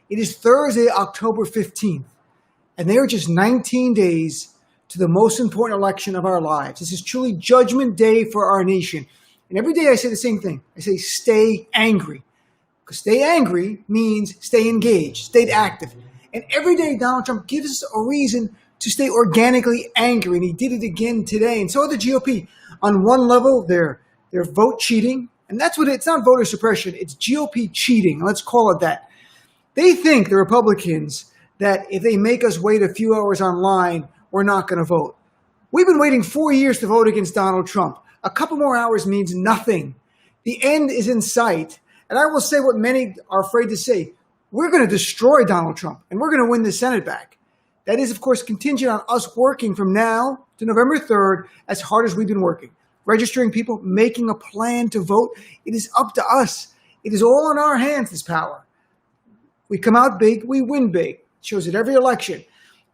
It is Thursday, October 15th, and they are just 19 days to the most important election of our lives. This is truly Judgment Day for our nation. And every day I say the same thing. I say, stay angry. Because stay angry means stay engaged, stay active. And every day Donald Trump gives us a reason to stay organically angry. And he did it again today. And so are the GOP. On one level, they're vote cheating. And that's what it's not voter suppression. It's GOP cheating. Let's call it that. They think, the Republicans, that if they make us wait a few hours online, we're not going to vote. We've been waiting 4 years to vote against Donald Trump. A couple more hours means nothing. The end is in sight. And I will say what many are afraid to say. We're going to destroy Donald Trump, and we're going to win the Senate back. That is, of course, contingent on us working from now to November 3rd as hard as we've been working. Registering people, making a plan to vote. It is up to us. It is all in our hands, this power. We come out big, we win big. It shows at every election.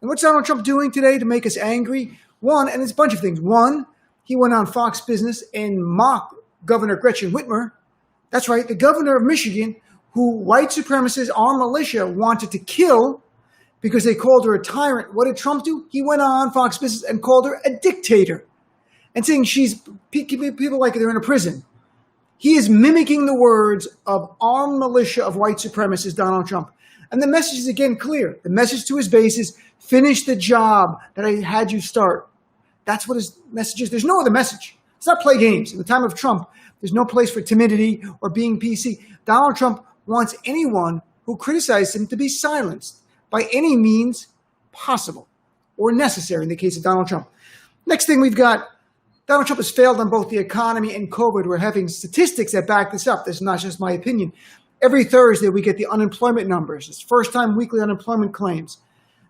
And what's Donald Trump doing today to make us angry? One, and it's a bunch of things. One, he went on Fox Business and mocked Governor Gretchen Whitmer. That's right, the governor of Michigan, who white supremacists, armed militia, wanted to kill because they called her a tyrant. What did Trump do? He went on Fox Business and called her a dictator and saying she's people like they're in a prison. He is mimicking the words of armed militia of white supremacists, Donald Trump. And the message is again clear. The message to his base is, finish the job that I had you start. That's what his message is. There's no other message. It's not play games. In the time of Trump, there's no place for timidity or being PC. Donald Trump wants anyone who criticizes him to be silenced by any means possible or necessary in the case of Donald Trump. Next thing we've got, Donald Trump has failed on both the economy and COVID. We're having statistics that back this up. This is not just my opinion. Every Thursday, we get the unemployment numbers. It's first-time weekly unemployment claims.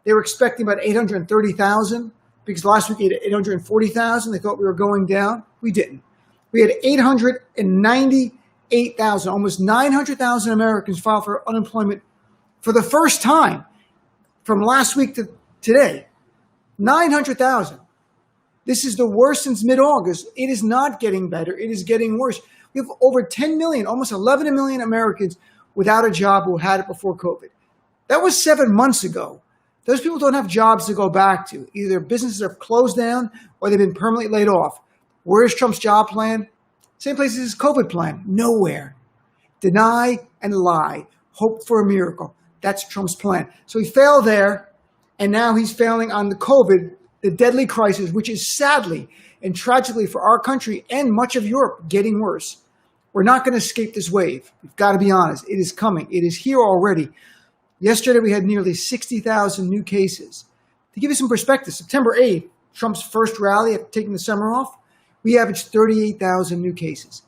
They were expecting about 830,000 because last week we had 840,000. They thought we were going down. We didn't. We had 898,000, almost 900,000 Americans filed for unemployment for the first time from last week to today. 900,000. This is the worst since mid-August. It is not getting better. It is getting worse. We have over 10 million, almost 11 million Americans without a job who had it before COVID. That was 7 months ago. Those people don't have jobs to go back to. Either businesses are closed down or they've been permanently laid off. Where is Trump's job plan? Same place as his COVID plan. Nowhere. Deny and lie. Hope for a miracle. That's Trump's plan. So he failed there, and now he's failing on the COVID, the deadly crisis, which is sadly and tragically for our country and much of Europe getting worse. We're not going to escape this wave. We've got to be honest. It is coming. It is here already. Yesterday, we had nearly 60,000 new cases. To give you some perspective, September 8th, Trump's first rally after taking the summer off, we averaged 38,000 new cases.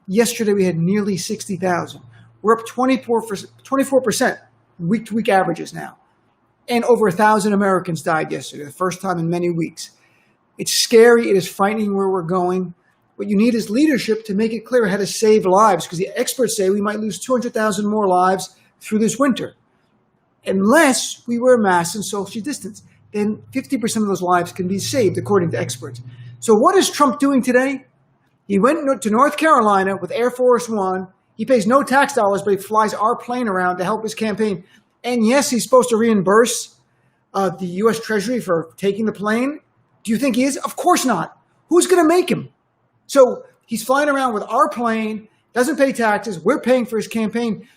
Yesterday, we had nearly 60,000. We're up 24% week-to-week averages now. And over 1,000 Americans died yesterday, the first time in many weeks. It's scary. It is frightening where we're going. What you need is leadership to make it clear how to save lives, because the experts say we might lose 200,000 more lives through this winter. Unless we wear masks and social distance, then 50% of those lives can be saved, according to experts. So what is Trump doing today? He went to North Carolina with Air Force One. He pays no tax dollars, but he flies our plane around to help his campaign. And yes, he's supposed to reimburse the U.S. Treasury for taking the plane. Do you think he is? Of course not. Who's going to make him? So he's flying around with our plane, doesn't pay taxes. We're paying for his campaign.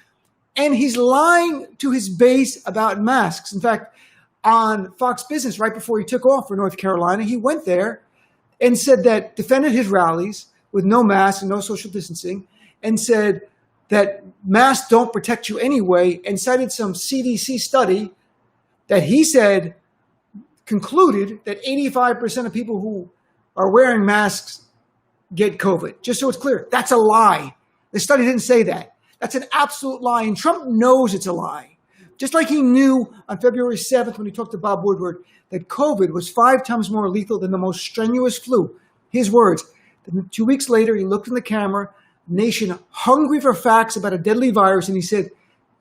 And he's lying to his base about masks. In fact, on Fox Business, right before he took off for North Carolina, he went there and said that, defended his rallies with no masks and no social distancing, and said that masks don't protect you anyway, and cited some CDC study that he said concluded that 85% of people who are wearing masks get COVID. Just so it's clear, that's a lie. The study didn't say that. That's an absolute lie, and Trump knows it's a lie. Just like he knew on February 7th when he talked to Bob Woodward that COVID was 5 times more lethal than the most strenuous flu. His words. Then 2 weeks later, he looked in the camera, nation hungry for facts about a deadly virus, and he said,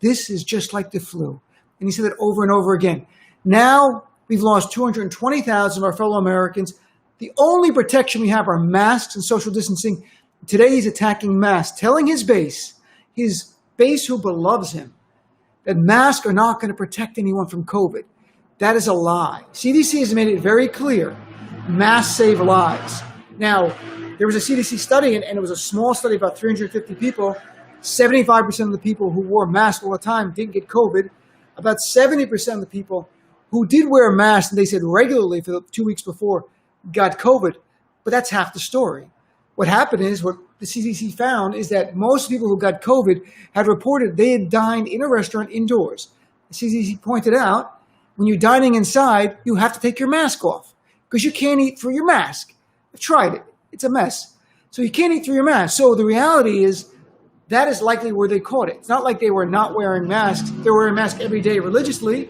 this is just like the flu. And he said that over and over again. Now we've lost 220,000 of our fellow Americans. The only protection we have are masks and social distancing. Today he's attacking masks, telling his base who loves him, that masks are not going to protect anyone from COVID. That is a lie. CDC has made it very clear. Masks save lives. Now, there was a CDC study, and it was a small study, about 350 people. 75% of the people who wore masks all the time didn't get COVID. About 70% of the people who did wear a mask, and they said regularly for the 2 weeks before, got COVID. But that's half the story. What happened is, what the CDC found is that most people who got COVID had reported they had dined in a restaurant indoors. The CDC pointed out, when you're dining inside, you have to take your mask off because you can't eat through your mask. I've tried it. It's a mess. So you can't eat through your mask. So the reality is that is likely where they caught it. It's not like they were not wearing masks. They were wearing masks every day religiously,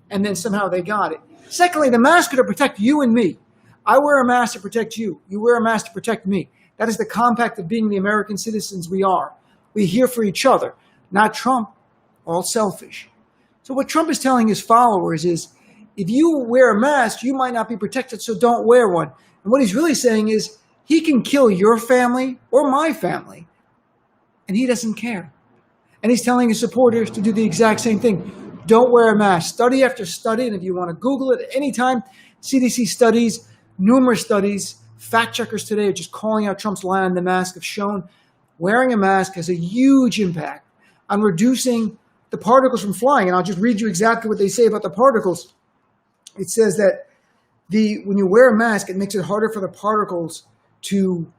and then somehow they got it. Secondly, the mask are to protect you and me. I wear a mask to protect you. You wear a mask to protect me. That is the compact of being the American citizens we are. We're here for each other, not Trump, all selfish. So what Trump is telling his followers is, if you wear a mask, you might not be protected, so don't wear one. And what he's really saying is, he can kill your family or my family, and he doesn't care. And he's telling his supporters to do the exact same thing. Don't wear a mask. Study after study, and if you want to Google it at any time, CDC studies, numerous studies, fact checkers today are just calling out Trump's lie on the mask, have shown wearing a mask has a huge impact on reducing the particles from flying. And I'll just read you exactly what they say about the particles. It says that when you wear a mask, it makes it harder for the particles to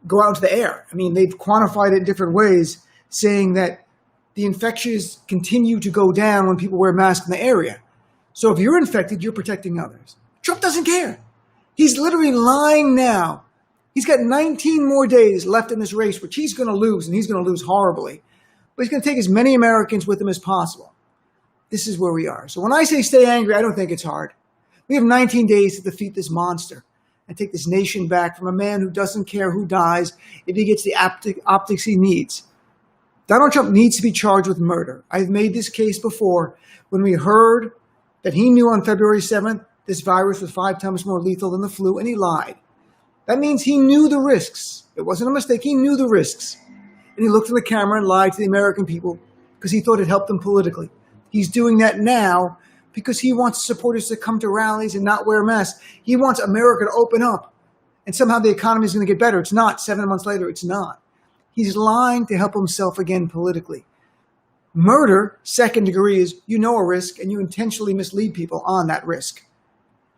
go out into the air. I mean, they've quantified it in different ways, saying that the infections continue to go down when people wear masks in the area. So if you're infected, you're protecting others. Trump doesn't care. He's literally lying now. He's got 19 more days left in this race, which he's going to lose, and he's going to lose horribly. But he's going to take as many Americans with him as possible. This is where we are. So when I say stay angry, I don't think it's hard. We have 19 days to defeat this monster and take this nation back from a man who doesn't care who dies if he gets the optics he needs. Donald Trump needs to be charged with murder. I've made this case before when we heard that he knew on February 7th this virus was 5 times more lethal than the flu, and he lied. That means he knew the risks. It wasn't a mistake. He knew the risks. And he looked in the camera and lied to the American people because he thought it helped them politically. He's doing that now because he wants supporters to come to rallies and not wear masks. He wants America to open up, and somehow the economy is going to get better. It's not. 7 months later, it's not. He's lying to help himself again politically. Murder, second degree, is you know a risk and you intentionally mislead people on that risk.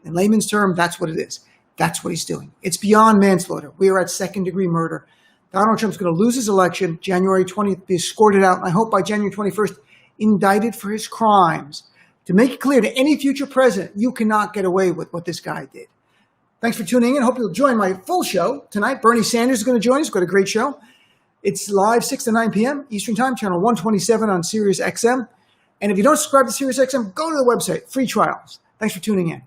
In layman's term, that's what it is. That's what he's doing. It's beyond manslaughter. We are at second degree murder. Donald Trump's going to lose his election January 20th, be escorted out, and I hope by January 21st, indicted for his crimes. To make it clear to any future president, you cannot get away with what this guy did. Thanks for tuning in. Hope you'll join my full show tonight. Bernie Sanders is going to join us. We've got a great show. It's live 6 to 9 p.m. Eastern Time, channel 127 on Sirius XM. And if you don't subscribe to Sirius XM, go to the website, free trials. Thanks for tuning in.